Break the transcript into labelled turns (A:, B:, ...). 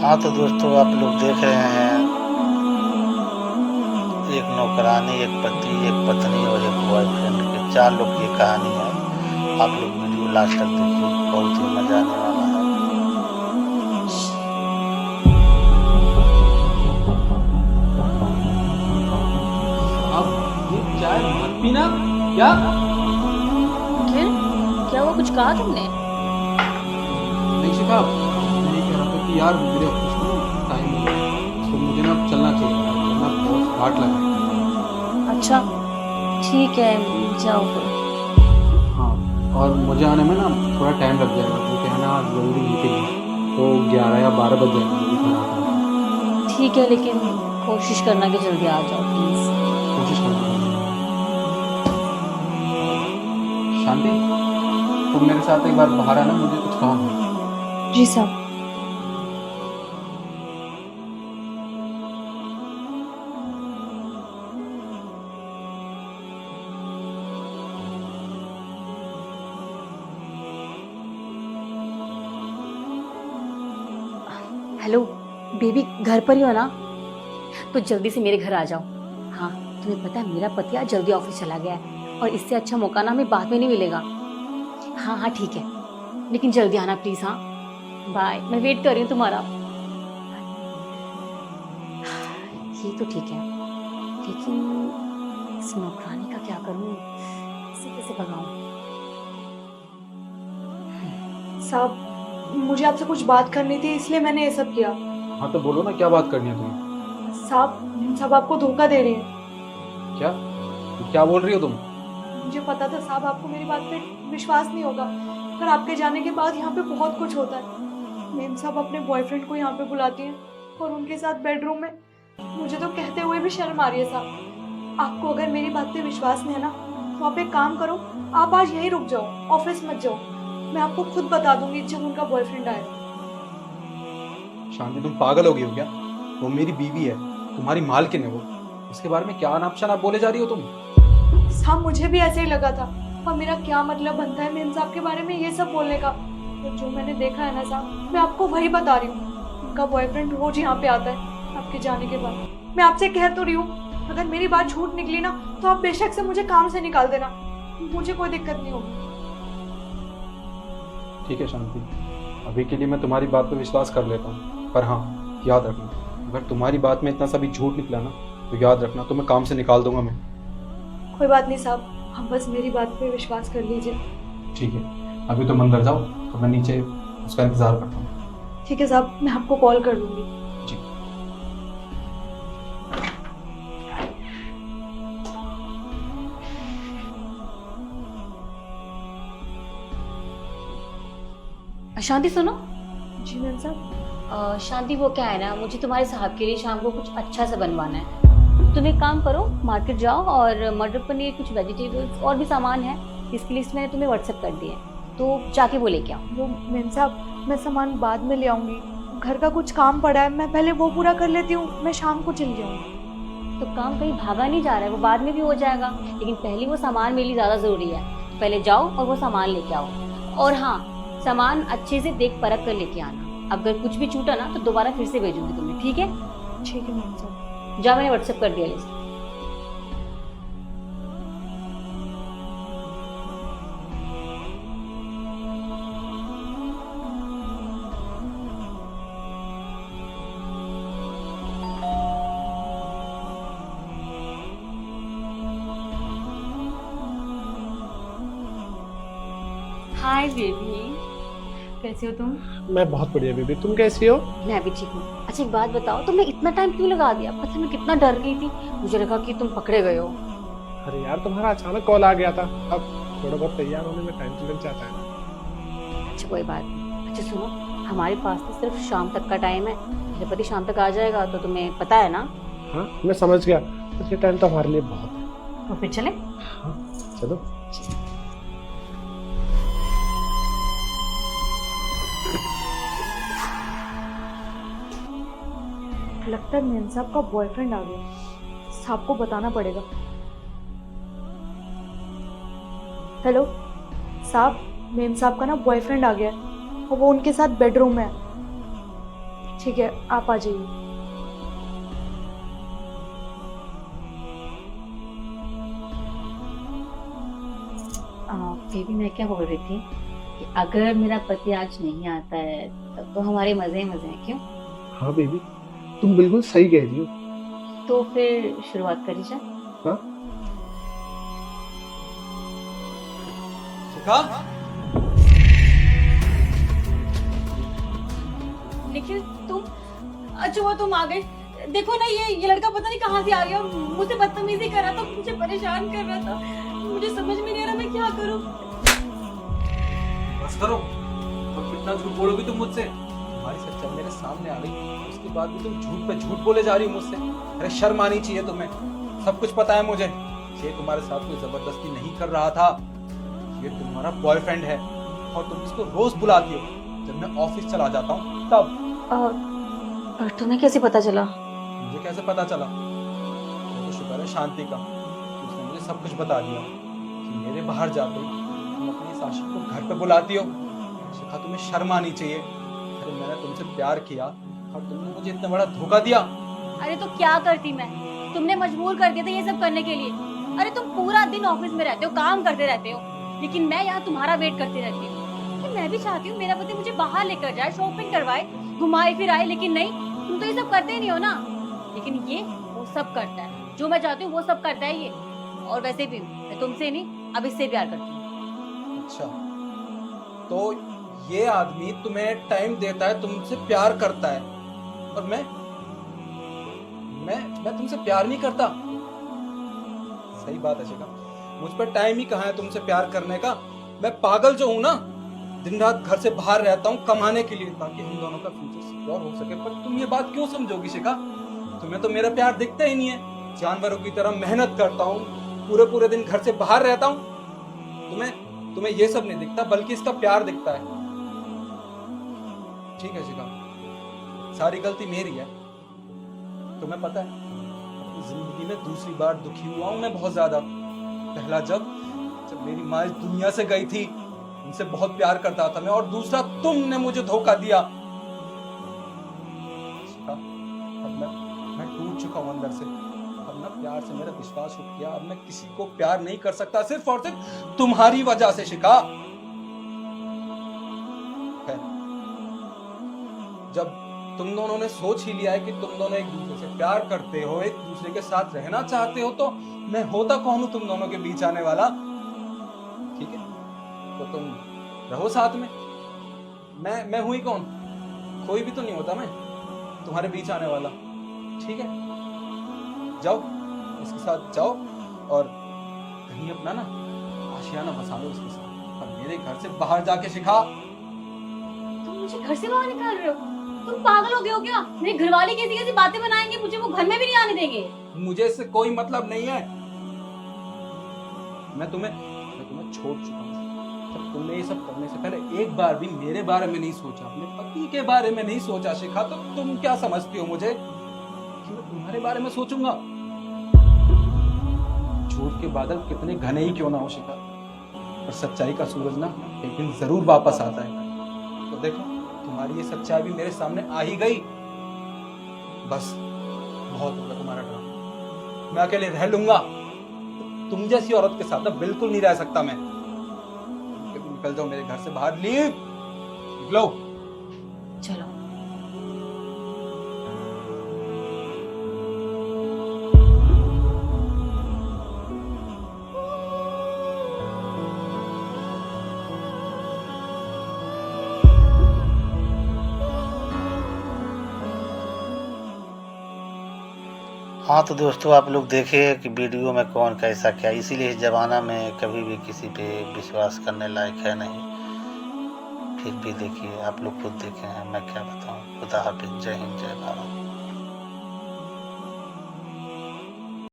A: हाँ तो दोस्तों, आप लोग देख रहे हैं एक नौकरानी, एक पति, एक पत्नी और एक बॉयफ्रेंड के 4 लोग की कहानी है। आप लोग वीडियो लास्ट तक देखिए, बहुत ही मजा आने वाला है।
B: साहब, ये चाय मत पीना। क्या?
C: फिर क्या हुआ, कुछ कहा तुमने?
B: नहीं शिखा, मैं ये कह रहा था कि यार मेरे ऑफिस में टाइम हो गया, तो मुझे ना अब चलना चाहिए यार, वरना बॉस डांट लगाएगा।
C: अच्छा, ठीक है, जाओ फिर।
B: हाँ, और मुझे आने में ना थोड़ा टाइम लग जाएगा, क्योंकि है ना ज़रूरी मीटिंग है, तो 11 या 12 बज जाएंगे मुझे घर आते आते।
C: ठीक है, लेकिन कोशिश करना कि जल्दी आ जाओ प्लीज।
B: कोशिश करना पड़ेगा। शांति, तुम मेरे साथ एक बार बाहर आना, मुझे कुछ काम है।
D: जी साहब।
C: हेलो बेबी, घर पर ही हो ना? तो जल्दी से मेरे घर आ जाओ। हाँ, तुम्हें पता है मेरा पति आज जल्दी ऑफिस चला गया है और इससे अच्छा मौका ना हमें बाद में नहीं मिलेगा। हाँ हाँ ठीक है, लेकिन जल्दी आना प्लीज। हाँ बाय, मैं वेट कर रही हूँ तुम्हारा। ये तो ठीक है, लेकिन इस नौकरानी का क्या करूँ, इसे कैसे भगाऊं?
D: साहब, मुझे आपसे कुछ बात करनी थी, इसलिए मैंने ये सब किया।
B: हाँ तो बोलो ना, क्या बात करनी है तुम्हें?
D: साहब आपको धोखा दे रही है।
B: क्या? क्या बोल रही हो तुम?
D: मुझे पता था साहब आपको मेरी बात पे विश्वास नहीं होगा, पर आपके जाने के बाद यहाँ पे बहुत कुछ होता है। मेम साहब अपने बॉयफ्रेंड को यहाँ पे बुलाती हैं और उनके साथ बेडरूम में। मुझे तो कहते हुए भी शर्म आ रही है साहब। आपको अगर मेरी बात पे विश्वास नहीं है ना, तो आप एक काम करो, आप आज यहीं रुक जाओ, ऑफिस मत जाओ। मैं आपको खुद बता दूंगी जब उनका बॉयफ्रेंड आए।
B: शांति, तुम पागल हो गई हो क्या? वो मेरी बीवी है, तुम्हारी मालकिन है वो। इसके बारे में क्या अनाप शनाप बोले जा रही हो तुम?
D: साहब मुझे भी ऐसे ही लगा था, और मेरा क्या मतलब बनता है मेम साहब के बारे में ये सब बोलने का। तो जो मैंने देखा है ना साहब, मैं आपको वही बता रही हूँ। उनका बॉयफ्रेंड रोज यहाँ पे आता है आपके जाने के बाद। मैं आपसे कह तो रही हूँ, अगर मेरी बात झूठ निकली ना, तो आप बेशक से मुझे काम से निकाल देना, मुझे कोई दिक्कत नहीं होगी।
B: ठीक है शांति, अभी के लिए मैं तुम्हारी बात पर विश्वास कर लेता हूँ, पर हाँ याद रखना, अगर तुम्हारी बात में इतना सा भी झूठ निकला ना, तो याद रखना तुम्हें काम से निकाल दूंगा मैं।
D: कोई बात नहीं साहब, हम बस मेरी बात पे विश्वास कर लीजिए।
B: ठीक है, अभी तुम अंदर जाओ, तो मैं नीचे उसका इंतजार करता हूँ।
D: ठीक है साहब, मैं आपको कॉल कर लूंगी।
B: जी।
C: शांति सुनो।
D: जी मैम साहब।
C: शांति, वो क्या है ना, मुझे तुम्हारे साहब के लिए शाम को कुछ अच्छा सा बनवाना है। तुम एक काम करो, मार्केट जाओ और मटर पनीर, कुछ वेजिटेबल्स और भी सामान है, इसकी लिस्ट मैंने तुम्हें व्हाट्सएप कर दी है, तो जाके वो लेके आओ।
D: वो मैम साहब, मैं सामान बाद में ले आऊंगी, घर का कुछ काम पड़ा है, मैं पहले वो पूरा कर लेती हूँ, मैं शाम को चली जाऊंगी।
C: तो काम कहीं भागा नहीं जा रहा है, वो बाद में भी हो जाएगा, लेकिन पहले वो सामान मेरे लिए ज़्यादा ज़रूरी है। तो पहले जाओ और वो सामान लेके आओ। और हाँ, सामान अच्छे से देख परख कर लेके आना, अगर कुछ भी छूटा ना तो दोबारा फिर से भेजूंगी तुम्हें, ठीक है?
D: ठीक है मैम साहब।
C: जा, मैंने व्हाट्सएप कर दिया लिस्ट। हाय बेबी, कैसे हो तुम?
E: मैं बहुत बढ़िया बेबी, तुम कैसी हो?
C: मैं भी ठीक हूँ। अच्छा एक बात बताओ, तुमने इतना टाइम क्यों लगा दिया? पता है मैं कितना डर गई थी, मुझे लगा कि तुम पकड़े गए हो।
E: अरे यार, तुम्हारा अचानक कॉल आ गया था, अब थोड़ा बहुत तैयार होने में टाइम तो लग जाता है ना।
C: अच्छा कोई बात नहीं। अच्छा सुनो, हमारे पास तो सिर्फ शाम तक का टाइम है, मेरे पति शाम तक आ जाएगा, तो तुम्हें पता है ना।
E: हाँ मैं समझ गया, तो ये टाइम तो हमारे लिए बहुत है।
C: तो फिर चले।
E: हाँ चलो।
D: लगता है मेम साहब का बॉयफ्रेंड आ गया, साहब को बताना पड़ेगा। हेलो साहब, मेम साहब का ना बॉयफ्रेंड आ गया है और वो उनके साथ बेडरूम में है। ठीक है, आप आ जाइए।
C: बेबी मैं क्या बोल रही थी कि अगर मेरा पति आज नहीं आता है तब तो हमारे मजे ही मजे हैं, क्यों?
E: हाँ बेबी, तुम बिल्कुल सही कह रही हो।
C: तो फिर शुरुआत करी जाए।
E: हाँ
B: शिखा,
C: निखिल तुम, अच्छा हुआ तुम आ गए। देखो ना ये लड़का पता नहीं कहाँ से आ गया, मुझे बदतमीजी कर रहा था, मुझे परेशान कर रहा था। मुझे समझ में नहीं आ रहा मैं क्या करूं।
B: बस करो, तो कितना झूठ बोलोगी तुम मुझसे? तुम्हारी सच्चाई मेरे सामने आ गई, उसके बाद भी तुम झूठ पे झूठ बोले जा रही हो मुझसे। अरे शर्म आनी चाहिए तुम्हें, सब कुछ पता है मुझे। ये तुम्हारे साथ कोई जबरदस्ती नहीं कर रहा था, ये तुम्हारा बॉयफ्रेंड है और तुम इसको रोज बुलाती हो जब मैं ऑफिस चला जाता हूँ तब।
C: और तुम्हें कैसे पता चला?
B: मुझे कैसे पता चला? ये तो शुक्र है शांति का, उसने मुझे सब कुछ बता दिया कि मेरे बाहर जाते ही तुम अपनी इस आशिक को घर पे बुलाती हो। शिखा तुम्हें शर्म आनी चाहिए। अरे मैंने तुमसे प्यार किया और तुमने मुझे इतना बड़ा धोखा दिया।
C: अरे तो क्या करती मैं, तुमने मजबूर कर दिया था ये सब करने के लिए। अरे तुम पूरा दिन ऑफिस में रहते हो, काम करते रहते हो, लेकिन मैं यहाँ तुम्हारा वेट करती रहती हूँ। मैं भी चाहती हूँ मेरा पति मुझे बाहर लेकर जाए, शॉपिंग करवाए, घुमाए फिराए, लेकिन नहीं, तुम तो ये सब करते ही नहीं हो ना। लेकिन ये वो सब करता है, जो मैं चाहती हूँ वो सब करता है ये। और वैसे भी मैं तुमसे नहीं अब इससे प्यार करती हूँ।
B: अच्छा, तो ये आदमी तुम्हें टाइम देता है, तुमसे प्यार करता है, और मैं तुमसे प्यार नहीं करता। सही बात है शिखा, मुझ पर टाइम ही कहाँ है तुमसे प्यार करने का। मैं पागल जो हूँ ना, दिन रात घर से बाहर रहता हूँ कमाने के लिए ताकि हम दोनों का फ्यूचर सिक्योर हो सके। पर तुम ये बात क्यों समझोगी शिखा? तुम्हें तो मेरा प्यार दिखता ही नहीं है। जानवरों की तरह मेहनत करता हूँ, पूरे पूरे दिन घर से बाहर रहता हूँ। तुम्हें ये सब नहीं दिखता, बल्कि इसका प्यार दिखता है। ठीक है शिखा, सारी गलती मेरी है। तुम्हें पता है, अपनी जिंदगी में दूसरी बार दुखी हुआ हूं मैं बहुत ज्यादा। पहला जब मेरी माँ इस दुनिया से गई थी, उनसे बहुत प्यार करता था मैं, और दूसरा तुमने मुझे धोखा दिया। शिखा, अब मैं टूट चुका हूं अंदर से। अब ना प्यार से मेरा विश्वास उठ गया। अब मैं किसी को प्यार नहीं कर सकता, सिर्फ और सिर्फ तुम्हारी वजह से शिखा। जब तुम दोनों ने सोच ही लिया है कि तुम दोनों एक दूसरे से प्यार करते हो, एक दूसरे के साथ रहना चाहते हो, तो मैं होता कौन हूं तुम दोनों के बीच आने वाला? ठीक है, तो तुम रहो साथ में। मैं हुई कौन? कोई भी तो नहीं होता मैं तुम्हारे बीच आने वाला। ठीक है, जाओ, इसके साथ जाओ और कहीं अपना ना आशियाना बसा लो इसके साथ, और मेरे घर से बाहर जाके शिखा।
C: तुम मुझे घर से बाहर निकाल रहे हो? तुम पागल हो गए हो क्या? मेरे घर वाले कैसी कैसी बातें बनाएंगे, मुझे वो घर में भी नहीं आने देंगे।
B: मुझे इससे कोई मतलब नहीं है। मैं तुम्हें छोड़ चुका हूँ। जब तुमने ये सब करने से पहले एक बार भी मेरे बारे में नहीं सोचा, अपने पति के बारे में नहीं सोचा शिखा, तो तुम क्या समझती हो मुझे कि मैं तुम्हारे बारे में सोचूंगा? झूठ के बादल कितने घने ही क्यों ना हो शिखा, और सच्चाई का सूरज ना एक दिन जरूर वापस आता है। तो देखो, तुम्हारी ये सच्चाई भी मेरे सामने आ ही गई। बस बहुत हो गया तुम्हारा ड्रामा। मैं अकेले रह लूंगा, तुम जैसी औरत के साथ ना बिल्कुल नहीं रह सकता मैं। निकल जाओ मेरे घर से बाहर, लीव, निकलो।
C: चलो।
A: हाँ तो दोस्तों, आप लोग देखिए कि वीडियो में कौन कैसा क्या, इसीलिए इस ज़माना में कभी भी किसी पे विश्वास करने लायक है नहीं। फिर भी देखिए, आप लोग खुद देखे हैं, मैं क्या बताऊँ। खुदा हाफिज़, जय हिंद, जय भारत।